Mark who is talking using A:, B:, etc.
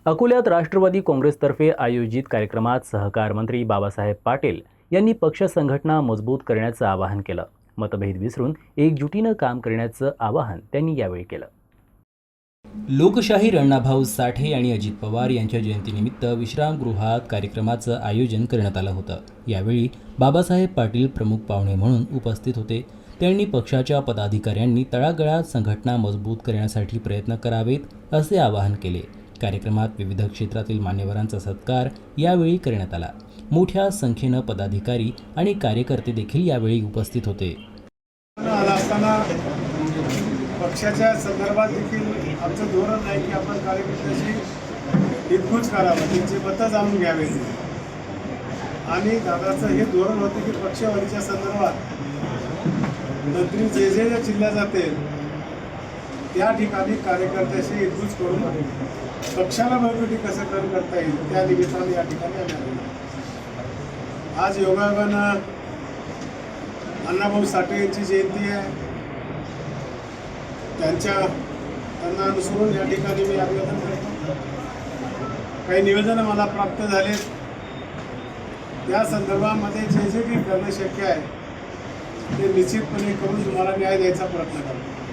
A: अकोल्यात राष्ट्रवादी काँग्रेसतर्फे आयोजित कार्यक्रमात सहकार मंत्री बाबासाहेब पाटील यांनी पक्ष संघटना मजबूत करण्याचं आवाहन केलं. मतभेद विसरून एकजुटीनं काम करण्याचं आवाहन त्यांनी यावेळी केलं. लोकशाहीर अण्णाभाऊ साठे आणि अजित पवार यांच्या जयंतीनिमित्त विश्रामगृहात कार्यक्रमाचं आयोजन करण्यात आलं होतं. यावेळी बाबासाहेब पाटील प्रमुख पाहुणे म्हणून उपस्थित होते. त्यांनी पक्षाच्या पदाधिकाऱ्यांनी तळागाळात संघटना मजबूत करण्यासाठी प्रयत्न करावेत असे आवाहन केले. कार्यक्रमात विविध क्षेत्रातील मान्यवरांचा सत्कार यावेळी करण्यात आला. मोठ्या संख्येनं पदाधिकारी आणि कार्यकर्ते देखील यावेळी उपस्थित होते.
B: पक्षाच्या संदर्भात देखील आमचं धोरण आहे की आपण कार्यकर्त्याशी हितगुज करावं, त्यांची मतं जाणून घ्यावे. आणि दादाचं हे धोरण होतं की पक्षवाढीच्या संदर्भात मंत्री जे जे जिल्ह्यात जाते त्या ठिकाणी कार्यकर्त्याशी हितगुज करून पक्षाला बळकटी कसं करता येईल त्या निमित्ताने या ठिकाणी आम्ही आज योगायोगानं अण्णाभाऊ साठे यांची जयंती आहे. त्यांना अनुसरून या ठिकाणी मी अभिवादन करतो. काही निवेदनं मला प्राप्त झालेत, त्या संदर्भामध्ये जे जे काही करणं शक्य आहे ते निश्चितपणे करून तुम्हाला न्याय द्यायचा प्रयत्न करतो.